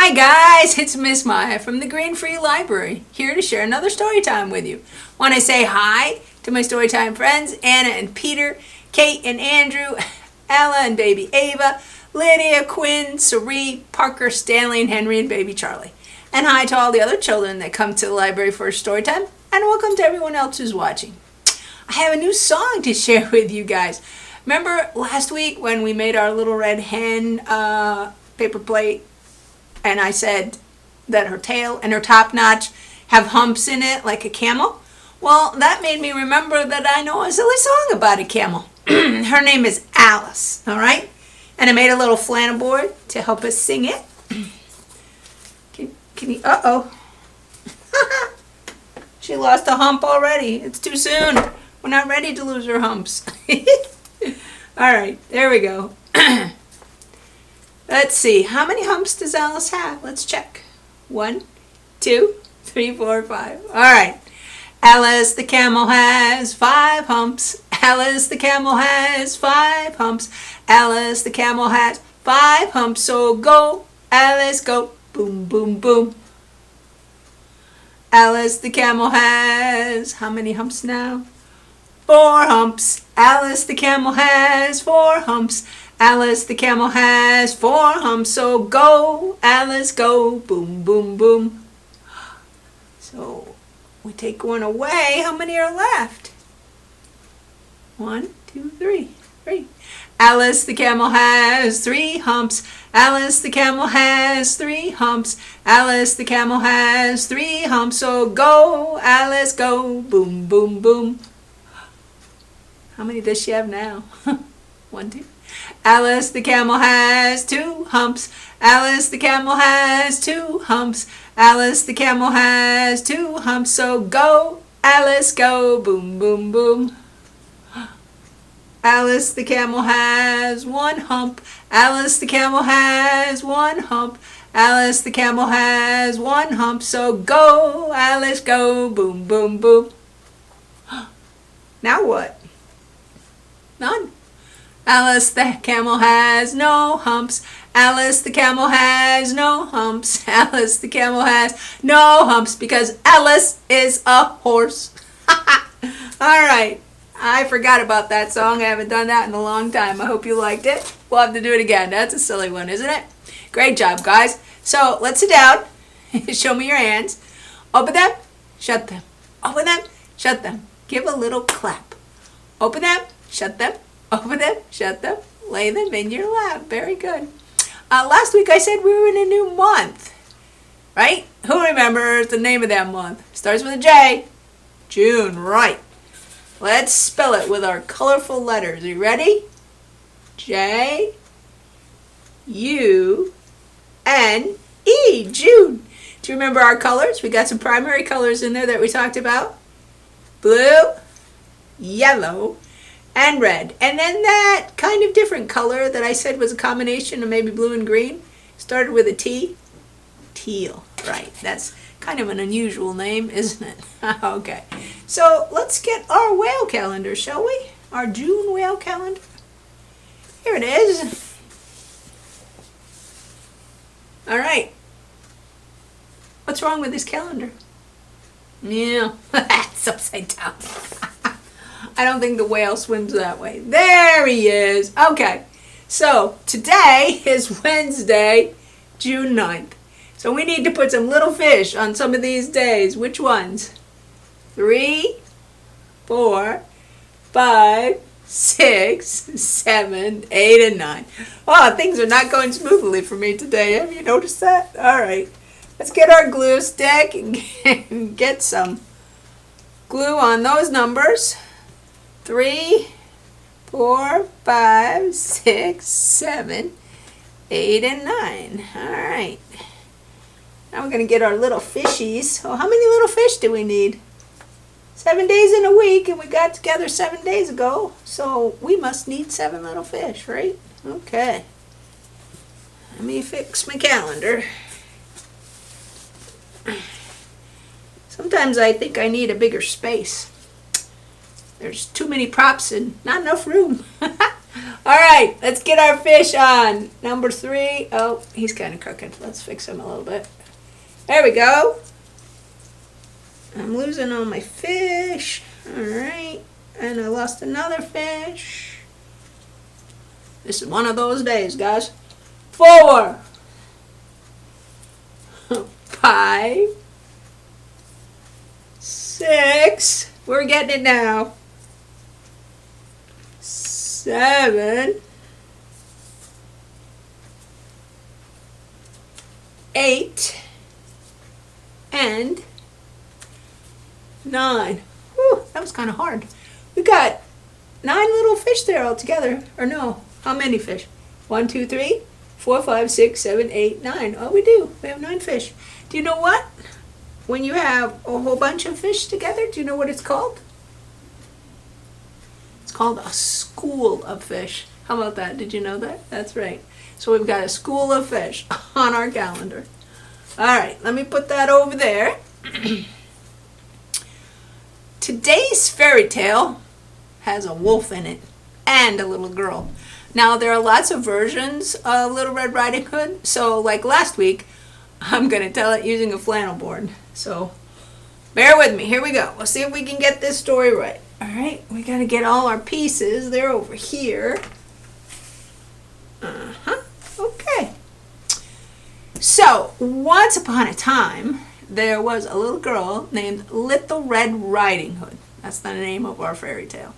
Hi guys, it's Miss Maya from the Green Free Library, here to share another story time with you. Want to say hi to my story time friends, Anna and Peter, Kate and Andrew, Ella and baby Ava, Lydia, Quinn, Cerie, Parker, Stanley, and Henry, and baby Charlie. And hi to all the other children that come to the library for a story time, and welcome to everyone else who's watching. I have a new song to share with you guys. Remember last week when we made our little red hen paper plate, and I said that her tail and her top notch have humps in it like a camel? Well, that made me remember that I know a silly song about a camel. Her name is Alice, all right? And I made a little flannel board to help us sing it. Can you, uh-oh. She lost a hump already. It's too soon. We're not ready to lose her humps. All right, there we go. Let's see, how many humps does Alice have? Let's check. 1, 2, 3, 4, 5. All right. Alice the camel has 5 humps. Alice the camel has 5 humps. Alice the camel has 5 humps. So go, Alice, go. Boom, boom, boom. Alice the camel has how many humps now? 4 humps. Alice the camel has 4 humps. Alice the camel has 4 humps, so go, Alice, go, boom, boom, boom. So we take one away. How many are left? 1, 2, 3. 3. Alice the camel has 3 humps. Alice the camel has 3 humps. Alice the camel has 3 humps, so go, Alice, go, boom, boom, boom. How many does she have now? 1, 2. Alice the camel has 2 humps. Alice the camel has 2 humps. Alice the camel has 2 humps. So go, Alice, go, boom, boom, boom. Alice the camel has 1 hump. Alice the camel has 1 hump. Alice the camel has 1 hump. So go, Alice, go, boom, boom, boom. Now what? None. Alice the camel has no humps. Alice the camel has no humps. Alice the camel has no humps because Alice is a horse. All right. I forgot about that song. I haven't done that in a long time. I hope you liked it. We'll have to do it again. That's a silly one, isn't it? Great job, guys. So let's sit down. Show me your hands. Open them. Shut them. Open them. Shut them. Give a little clap. Open them. Shut them. Open them, shut them, lay them in your lap. Very good. Last week I said we were in a new month, right? Who remembers the name of that month? Starts with a J. June, right. Let's spell it with our colorful letters. Are you ready? J, U, N, E, June. Do you remember our colors? We got some primary colors in there that we talked about. Blue, yellow, and red. And then that kind of different color that I said was a combination of maybe blue and green started with a T. Teal, right. That's kind of an unusual name, isn't it? Okay. So let's get our whale calendar, shall we? Our June whale calendar. Here it is. All right. What's wrong with this calendar? Yeah, it's upside down. I don't think the whale swims that way. There he is. Okay, so today is Wednesday, June 9th. So we need to put some little fish on some of these days. Which ones? 3, 4, 5, 6, 7, 8, and 9. Oh, things are not going smoothly for me today. Have you noticed that? All right, let's get our glue stick and get some glue on those numbers. 3, 4, 5, 6, 7, 8, and 9. All right. Now we're going to get our little fishies. Oh, how many little fish do we need? 7 days in a week, and we got together 7 days ago. So we must need 7 little fish, right? Okay. Let me fix my calendar. Sometimes I think I need a bigger space. There's too many props and not enough room. All right, let's get our fish on. Number 3. Oh, he's kind of crooked. Let's fix him a little bit. There we go. I'm losing all my fish. All right, and I lost another fish. This is one of those days, guys. 4, 5, 6. We're getting it now. 7, 8, and 9. Whew, that was kind of hard. We got 9 little fish there altogether. Or no, how many fish? 1, 2, 3, 4, 5, 6, 7, 8, 9. Oh, we do. We have 9 fish. Do you know what? When you have a whole bunch of fish together, do you know what it's called? It's called a school of fish. How about that? Did you know that? That's right. So we've got a school of fish on our calendar. All right, let me put that over there. Today's fairy tale has a wolf in it and a little girl. Now, there are lots of versions of Little Red Riding Hood. So, like last week, I'm going to tell it using a flannel board. So, bear with me. Here we go. We'll see if we can get this story right. All right, we got to get all our pieces. They're over here. Okay. So, once upon a time, there was a little girl named Little Red Riding Hood. That's the name of our fairy tale.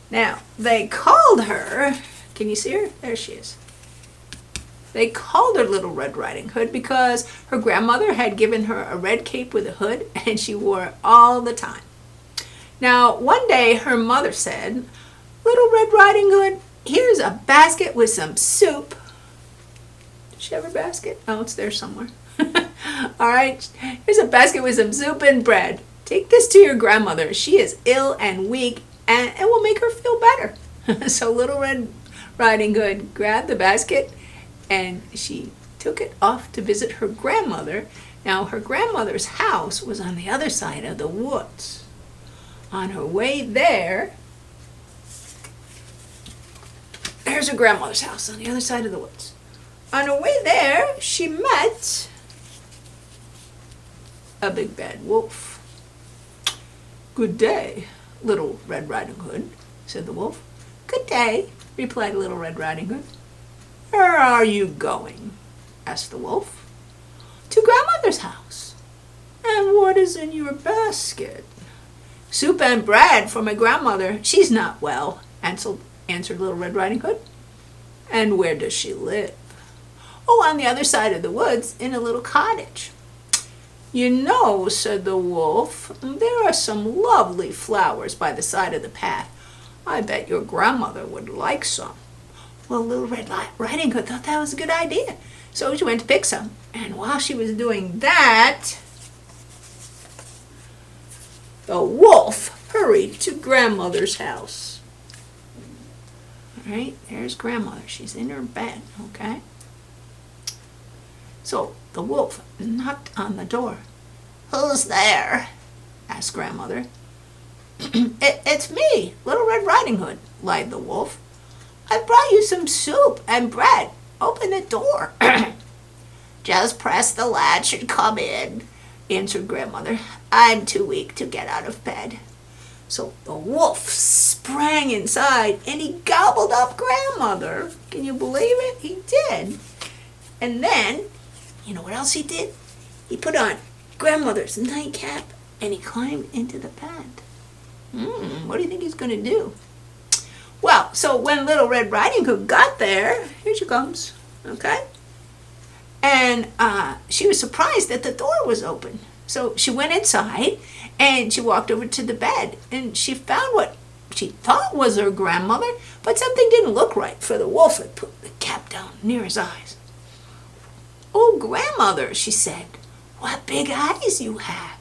Now, they called her, can you see her? There she is. They called her Little Red Riding Hood because her grandmother had given her a red cape with a hood, and she wore it all the time. Now, one day her mother said, "Little Red Riding Hood, here's a basket with some soup." Does she have a basket? Oh, it's there somewhere. All right, here's a basket with some soup and bread. Take this to your grandmother. She is ill and weak, and it will make her feel better. So Little Red Riding Hood grabbed the basket, and she took it off to visit her grandmother. Now, her grandmother's house was on the other side of the woods. On her way there, there's her grandmother's house on the other side of the woods. On her way there, she met a big bad wolf. "Good day, Little Red Riding Hood," said the wolf. "Good day," replied Little Red Riding Hood. "Where are you going?" asked the wolf. "To grandmother's house." "And what is in your basket?" "Soup and bread for my grandmother. She's not well," answered Little Red Riding Hood. "And where does she live?" "Oh, on the other side of the woods, in a little cottage." "You know," said the wolf, "there are some lovely flowers by the side of the path. I bet your grandmother would like some." Well, Little Red Riding Hood thought that was a good idea. So she went to pick some. And while she was doing that, the wolf hurried to grandmother's house. All right, there's grandmother. She's in her bed, okay? So the wolf knocked on the door. "Who's there?" asked grandmother. It's me, Little Red Riding Hood," lied the wolf. "I brought you some soup and bread. Open the door." "Just press the latch and come in," answered grandmother. "I'm too weak to get out of bed." So the wolf sprang inside and he gobbled up grandmother. Can you believe it? He did. And then, you know what else he did? He put on grandmother's nightcap and he climbed into the bed. What do you think he's going to do? Well, so when Little Red Riding Hood got there, here she comes, okay? And she was surprised that the door was open. So she went inside and she walked over to the bed and she found what she thought was her grandmother, but something didn't look right, for the wolf had put the cap down near his eyes. "Oh, grandmother," she said, "what big eyes you have."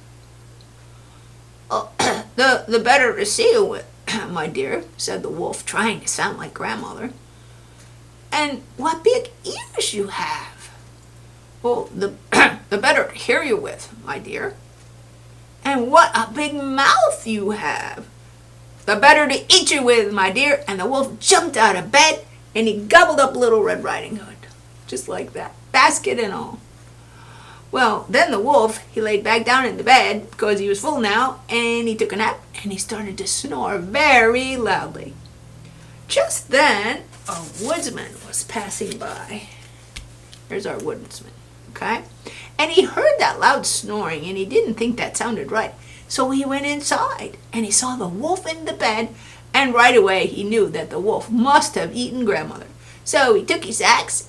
"Oh, the better to see you with, my dear," said the wolf, trying to sound like grandmother. "And what big ears you have." "Well, the better to hear you with, my dear." "And what a big mouth you have." "The better to eat you with, my dear." And the wolf jumped out of bed and he gobbled up Little Red Riding Hood. Just like that, basket and all. Well, then the wolf, he laid back down in the bed because he was full now, and he took a nap, and he started to snore very loudly. Just then, a woodsman was passing by. There's our woodsman, okay? And he heard that loud snoring, and he didn't think that sounded right. So he went inside, and he saw the wolf in the bed, and right away he knew that the wolf must have eaten grandmother. So he took his axe,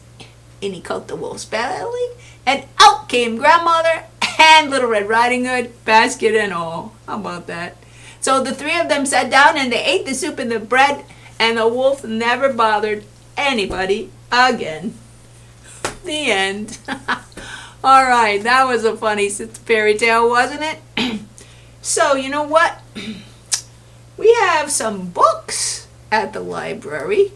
and he cut the wolf's belly, and out came grandmother and Little Red Riding Hood, basket and all. How about that? So the three of them sat down and they ate the soup and the bread, and the wolf never bothered anybody again. The end. All right, that was a funny fairy tale, wasn't it? So, you know what? We have some books at the library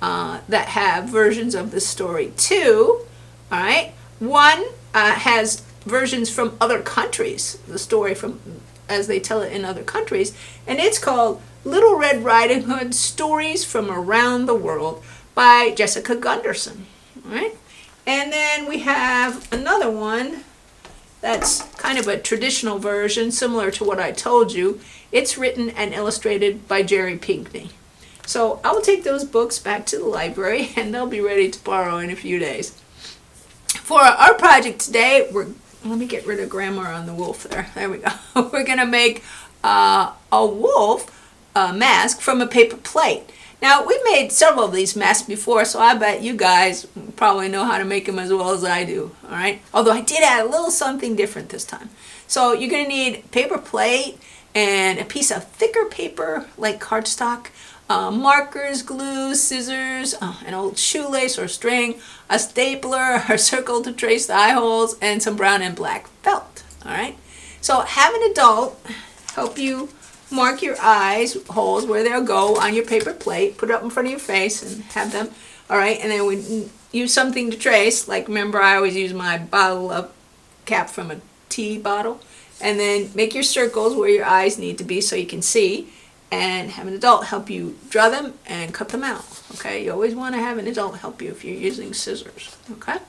that have versions of the story too. All right. One has versions from other countries, the story from as they tell it in other countries, and it's called Little Red Riding Hood Stories from Around the World by Jessica Gunderson. All right. And then we have another one that's kind of a traditional version, similar to what I told you. It's written and illustrated by Jerry Pinkney. So I will take those books back to the library, and they'll be ready to borrow in a few days. For our project today, let me get rid of grammar on the wolf there. There we go. We're going to make a wolf mask from a paper plate. Now, we made several of these masks before, so I bet you guys probably know how to make them as well as I do, all right? Although I did add a little something different this time. So you're going to need paper plate and a piece of thicker paper like cardstock, markers, glue, scissors, an old shoelace or string, a stapler, a circle to trace the eye holes, and some brown and black felt, all right? So have an adult help you mark your eyes holes where they'll go on your paper plate, put it up in front of your face and have them, all right? And then we use something to trace, like remember I always use my bottle of cap from a tea bottle, and then make your circles where your eyes need to be so you can see, and have an adult help you draw them and cut them out, okay? You always want to have an adult help you if you're using scissors, okay?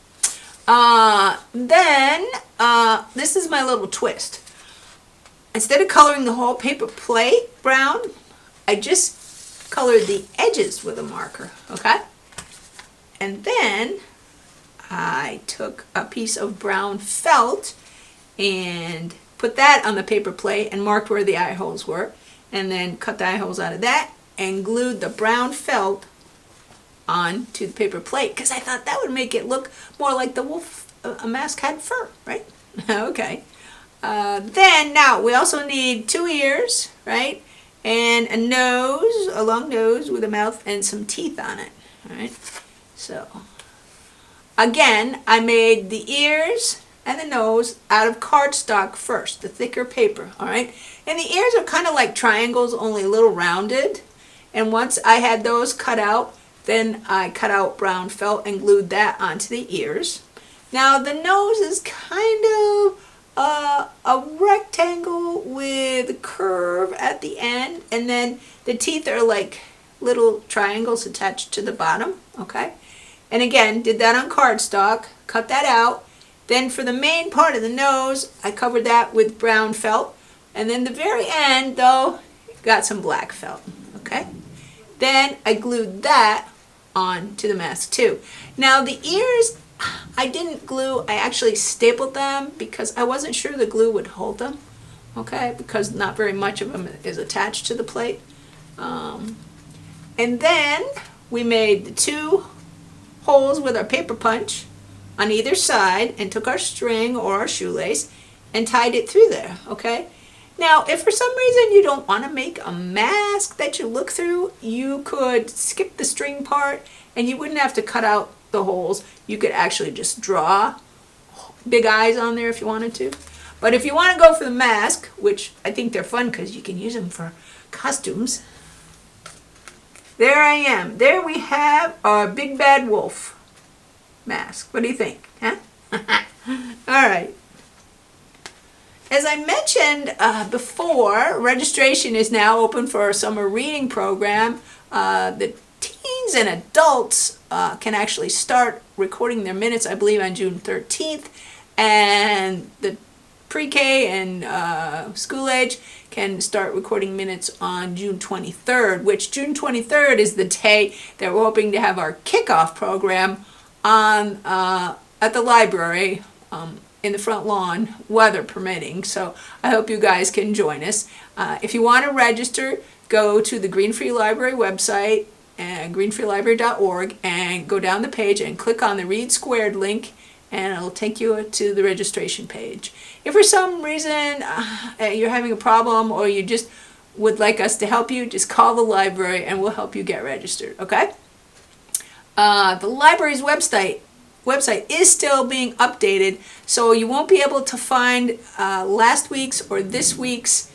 This is my little twist. Instead of coloring the whole paper plate brown, I just colored the edges with a marker, okay? And then I took a piece of brown felt and put that on the paper plate and marked where the eye holes were, and then cut the eye holes out of that and glued the brown felt onto the paper plate because I thought that would make it look more like the wolf, a mask had fur, right? Okay. Then now we also need 2 ears, right? And a nose, a long nose with a mouth and some teeth on it, all right? So again, I made the ears and the nose out of cardstock first, the thicker paper, all right? And the ears are kind of like triangles, only a little rounded. And once I had those cut out, then I cut out brown felt and glued that onto the ears. Now the nose is kind of a rectangle with a curve at the end, and then the teeth are like little triangles attached to the bottom, okay? And again, did that on cardstock, cut that out. Then for the main part of the nose, I covered that with brown felt, and then the very end, though, got some black felt, okay? Then I glued that on to the mask too. Now the ears, I didn't glue, I actually stapled them because I wasn't sure the glue would hold them, okay, because not very much of them is attached to the plate. And then we made the 2 holes with our paper punch on either side and took our string or our shoelace and tied it through there, okay? Now, if for some reason you don't want to make a mask that you look through, you could skip the string part and you wouldn't have to cut out the holes. You could actually just draw big eyes on there if you wanted to. But if you want to go for the mask, which I think they're fun because you can use them for costumes, there I am. There we have our big bad wolf mask. What do you think? Huh? All right. As I mentioned before, registration is now open for our summer reading program. The teens teens and adults can actually start recording their minutes, I believe, on June 13th. And the pre-K and school age can start recording minutes on June 23rd, which June 23rd is the day that we're hoping to have our kickoff program on at the library in the front lawn, weather permitting. So I hope you guys can join us. If you want to register, go to the Green Free Library website, greenfreelibrary.org, and go down the page and click on the READSquared link, and it'll take you to the registration page. If for some reason you're having a problem or you just would like us to help you, just call the library and we'll help you get registered, okay? The library's website is still being updated, so you won't be able to find last week's or this week's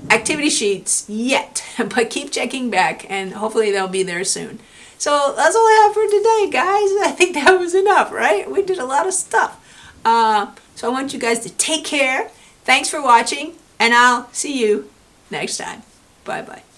activity sheets yet, but keep checking back and hopefully they'll be there soon. So that's all I have for today, guys. I think that was enough, right? We did a lot of stuff. So I want you guys to take care. Thanks for watching, and I'll see you next time. Bye-bye.